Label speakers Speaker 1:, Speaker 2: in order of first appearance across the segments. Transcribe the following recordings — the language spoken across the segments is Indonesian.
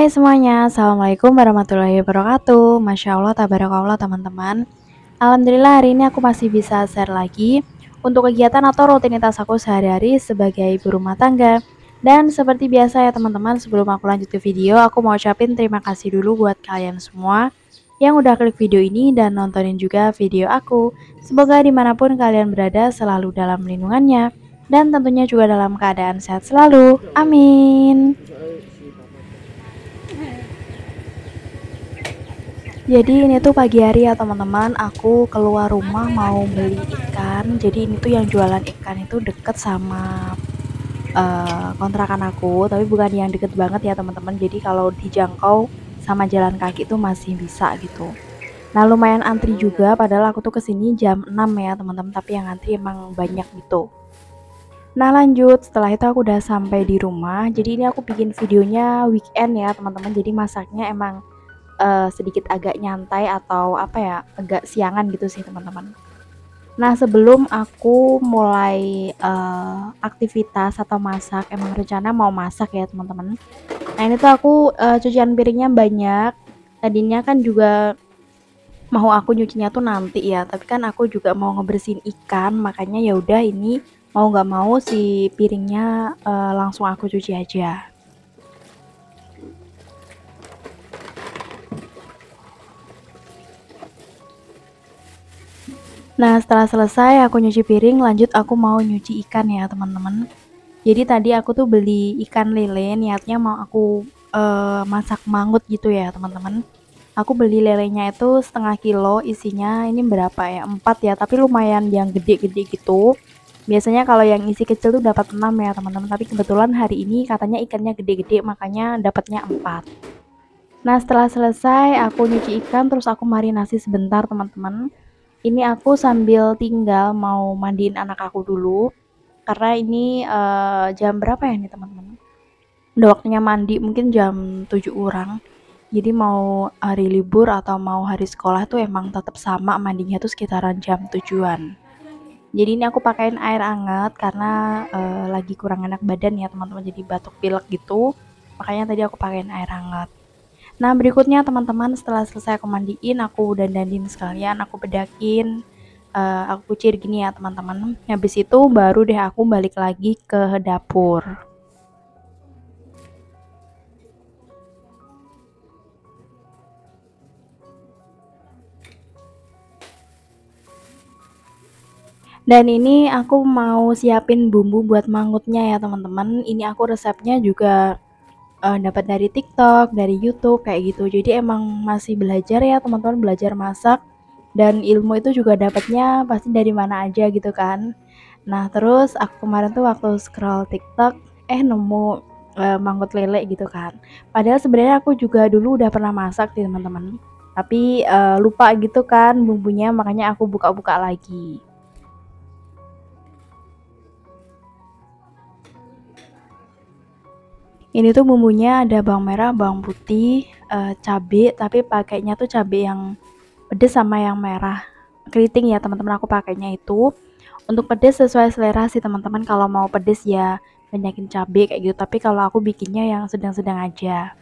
Speaker 1: Hai semuanya, Assalamualaikum warahmatullahi wabarakatuh. Masya Allah, tabarakallah teman-teman. Alhamdulillah hari ini aku masih bisa share lagi untuk kegiatan atau rutinitas aku sehari-hari sebagai ibu rumah tangga. Dan seperti biasa ya teman-teman, sebelum aku lanjut ke video, aku mau ucapin terima kasih dulu buat kalian semua yang udah klik video ini dan nontonin juga video aku. Semoga dimanapun kalian berada selalu dalam lindungannya dan tentunya juga dalam keadaan sehat selalu. Amin. Jadi ini tuh pagi hari ya teman-teman, aku keluar rumah mau beli ikan. Jadi ini tuh yang jualan ikan itu deket sama kontrakan aku, tapi bukan yang deket banget ya teman-teman. Jadi kalau dijangkau sama jalan kaki itu masih bisa gitu. Nah lumayan antri juga, padahal aku tuh kesini jam 6 ya teman-teman, tapi yang antri emang banyak gitu. Nah lanjut, setelah itu aku udah sampai di rumah. Jadi ini aku bikin videonya weekend ya teman-teman, jadi masaknya emang sedikit agak nyantai atau apa ya, agak siangan gitu sih teman-teman. Nah sebelum aku mulai aktivitas atau masak, emang rencana mau masak ya teman-teman. Nah ini tuh aku cucian piringnya banyak. Tadinya kan juga mau aku nyucinya tuh nanti ya, tapi kan aku juga mau ngebersihin ikan, makanya ya udah ini mau nggak mau si piringnya langsung aku cuci aja. Nah, setelah selesai aku nyuci piring, lanjut aku mau nyuci ikan ya, teman-teman. Jadi tadi aku tuh beli ikan lele, niatnya mau aku masak mangut gitu ya, teman-teman. Aku beli lelenya itu setengah kilo, isinya ini berapa ya? 4 ya, tapi lumayan yang gede-gede gitu. Biasanya kalau yang isi kecil tuh dapat 6 ya, teman-teman. Tapi kebetulan hari ini katanya ikannya gede-gede, makanya dapatnya 4. Nah, setelah selesai aku nyuci ikan, terus aku marinasi sebentar, teman-teman. Ini aku sambil tinggal mau mandiin anak aku dulu karena ini jam berapa ya nih teman-teman? Udah waktunya mandi, mungkin jam 7 kurang. Jadi mau hari libur atau mau hari sekolah tuh emang tetap sama mandinya tuh sekitaran jam 7-an. Jadi ini aku pakein air hangat karena lagi kurang enak badan ya teman-teman, jadi batuk pilek gitu. Makanya tadi aku pakein air hangat. Nah berikutnya teman-teman, setelah selesai aku mandiin, aku dandanin sekalian, aku bedakin, aku kucir gini ya teman-teman. Habis itu baru deh aku balik lagi ke dapur. Dan ini aku mau siapin bumbu buat mangutnya ya teman-teman. Ini aku resepnya juga dapat dari TikTok, dari YouTube kayak gitu. Jadi emang masih belajar ya teman-teman, belajar masak dan ilmu itu juga dapatnya pasti dari mana aja gitu kan. Nah, terus aku kemarin tuh waktu scroll TikTok nemu mangkut lele gitu kan. Padahal sebenarnya aku juga dulu udah pernah masak sih teman-teman. Tapi lupa gitu kan bumbunya, makanya aku buka-buka lagi. Ini tuh bumbunya ada bawang merah, bawang putih, cabe, tapi pakainya tuh cabe yang pedes sama yang merah keriting ya teman-teman, aku pakainya itu. Untuk pedes sesuai selera sih teman-teman, kalau mau pedes ya banyakin cabe kayak gitu, tapi kalau aku bikinnya yang sedang-sedang aja.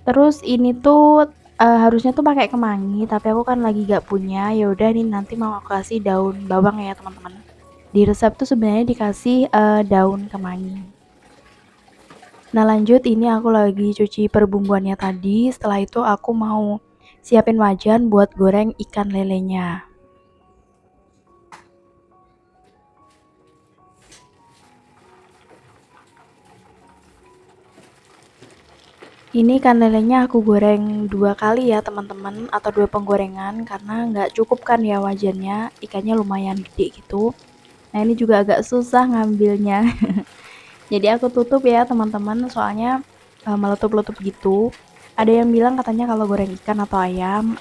Speaker 1: Terus ini tuh harusnya tuh pakai kemangi, tapi aku kan lagi gak punya. Ya udah nih nanti mau aku kasih daun bawang ya teman-teman. Di resep tuh sebenarnya dikasih daun kemangi. Nah lanjut, ini aku lagi cuci perbumbuannya tadi. Setelah itu aku mau siapin wajan buat goreng ikan lelenya. Ini ikan lelenya aku goreng 2 kali ya teman-teman, atau 2 penggorengan karena nggak cukup kan ya wajannya, ikannya lumayan gede gitu. Nah ini juga agak susah ngambilnya. Jadi aku tutup ya teman-teman, soalnya meletup-letup gitu. Ada yang bilang katanya kalau goreng ikan atau ayam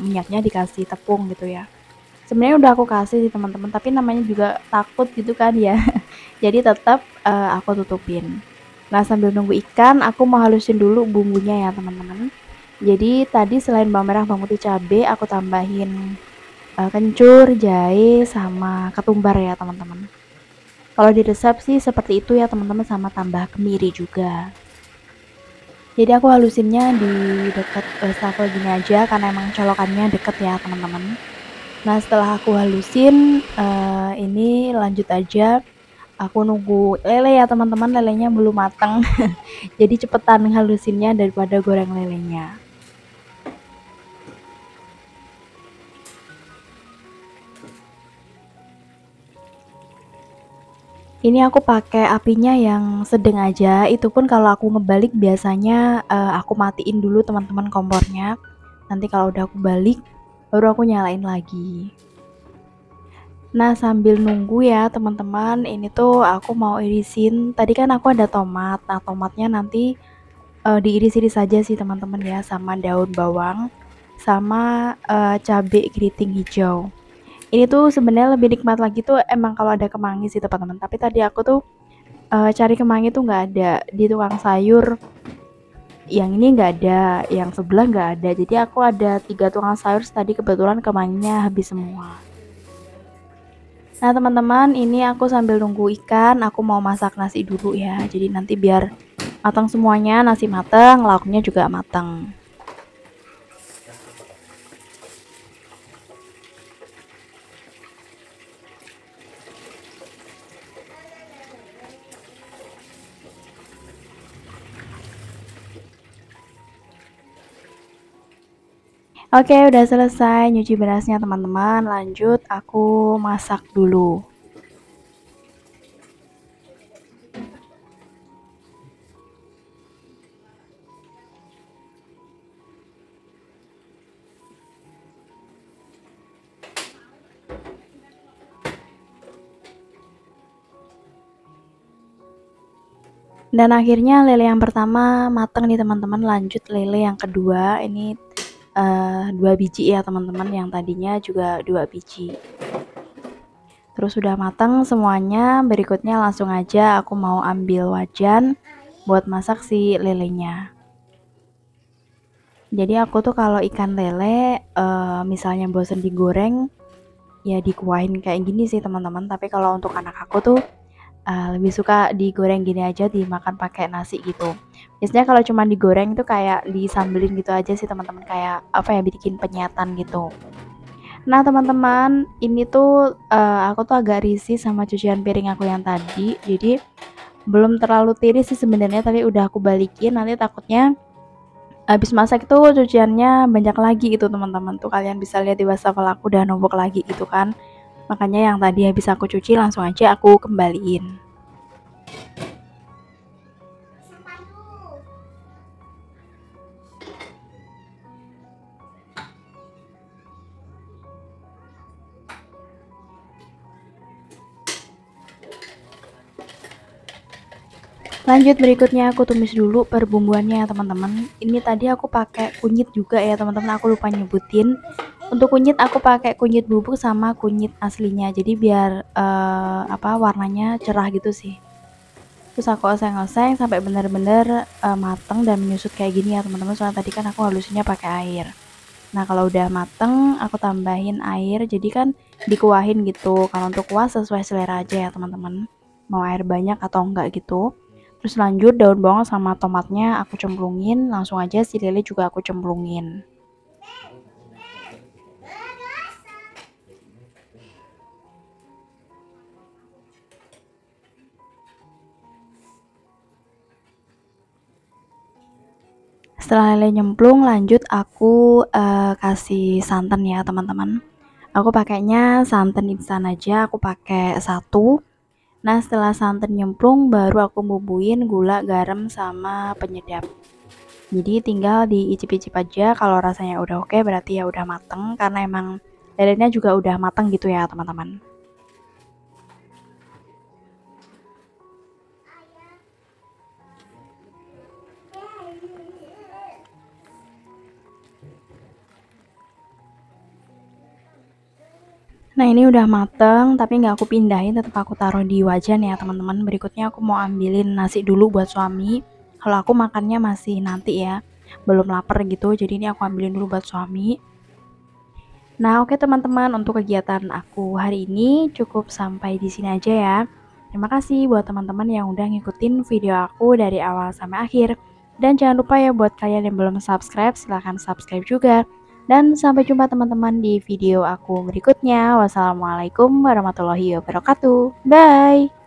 Speaker 1: minyaknya dikasih tepung gitu ya. Sebenarnya udah aku kasih sih teman-teman, tapi namanya juga takut gitu kan ya. Jadi tetap aku tutupin. Nah sambil nunggu ikan, aku mau halusin dulu bumbunya ya teman-teman. Jadi tadi selain bawang merah, bawang putih, cabai, aku tambahin kencur, jahe, sama ketumbar ya teman-teman. Kalau di resep sih seperti itu ya teman-teman, sama tambah kemiri juga. Jadi aku halusinnya di deket wastafel gini aja karena emang colokannya deket ya teman-teman. Nah setelah aku halusin, ini lanjut aja aku nunggu lele ya teman-teman, lelenya belum mateng. Jadi cepetan halusinnya daripada goreng lelenya. Ini aku pakai apinya yang sedang aja, itu pun kalau aku ngebalik biasanya aku matiin dulu teman-teman kompornya. Nanti kalau udah aku balik, baru aku nyalain lagi. Nah sambil nunggu ya teman-teman, ini tuh aku mau irisin, tadi kan aku ada tomat. Nah tomatnya nanti diiris-iris saja sih teman-teman ya, sama daun bawang, sama cabai keriting hijau. Ini tuh sebenarnya lebih nikmat lagi tuh emang kalau ada kemangi sih teman-teman, tapi tadi aku tuh cari kemangi tuh nggak ada di tukang sayur, yang ini nggak ada, yang sebelah nggak ada, jadi aku ada 3 tukang sayur, tadi kebetulan kemanginya habis semua. Nah teman-teman, ini aku sambil nunggu ikan, aku mau masak nasi dulu ya, jadi nanti biar matang semuanya, nasi matang, lauknya juga matang. Oke, udah selesai nyuci berasnya teman-teman. Lanjut aku masak dulu. Dan akhirnya lele yang pertama matang nih teman-teman. Lanjut lele yang kedua. Ini 2 biji ya teman-teman. Yang tadinya juga 2 biji. Terus sudah matang semuanya. Berikutnya langsung aja aku mau ambil wajan buat masak si lelenya. Jadi aku tuh kalau ikan lele misalnya bosen digoreng, ya dikuahin kayak gini sih teman-teman. Tapi kalau untuk anak aku tuh lebih suka digoreng gini aja, dimakan pakai nasi gitu. Biasanya kalau cuma digoreng itu kayak disambelin gitu aja sih teman-teman, kayak apa ya, bikin penyetan gitu. Nah teman-teman, ini tuh aku tuh agak risih sama cucian piring aku yang tadi. Jadi belum terlalu tiris sih sebenarnya, tapi udah aku balikin, nanti takutnya habis masak itu cuciannya banyak lagi gitu teman-teman. Tuh kalian bisa lihat di wastafel aku udah numpuk lagi gitu kan. Makanya yang tadi habis aku cuci langsung aja aku kembaliin. Lanjut berikutnya aku tumis dulu perbumbuannya ya teman-teman. Ini tadi aku pakai kunyit juga ya teman-teman, aku lupa nyebutin. Untuk kunyit aku pakai kunyit bubuk sama kunyit aslinya. Jadi biar warnanya cerah gitu sih. Terus aku oseng-oseng sampai benar-benar mateng dan menyusut kayak gini ya teman-teman. Soalnya tadi kan aku halusinnya pakai air. Nah kalau udah mateng aku tambahin air, jadi kan dikuahin gitu. Kalau untuk kuah sesuai selera aja ya teman-teman, mau air banyak atau enggak gitu. Terus lanjut daun bawang sama tomatnya aku cemplungin, langsung aja si lele juga aku cemplungin. Setelah lele nyemplung, lanjut aku kasih santan ya teman-teman. Aku pakainya santan instan aja, aku pakai 1. Nah setelah santan nyemplung baru aku bumbuin gula, garam, sama penyedap. Jadi tinggal diicip-icip aja, kalau rasanya udah oke berarti ya udah mateng, karena emang lelenya juga udah mateng gitu ya teman-teman. Nah ini udah mateng, tapi nggak aku pindahin, tetap aku taruh di wajan ya teman-teman. Berikutnya aku mau ambilin nasi dulu buat suami. Kalau aku makannya masih nanti ya, belum lapar gitu, jadi ini aku ambilin dulu buat suami. Nah oke teman-teman, untuk kegiatan aku hari ini cukup sampai di sini aja ya. Terima kasih buat teman-teman yang udah ngikutin video aku dari awal sampai akhir. Dan jangan lupa ya buat kalian yang belum subscribe, silahkan subscribe juga. Dan sampai jumpa teman-teman di video aku berikutnya. Wassalamualaikum warahmatullahi wabarakatuh. Bye!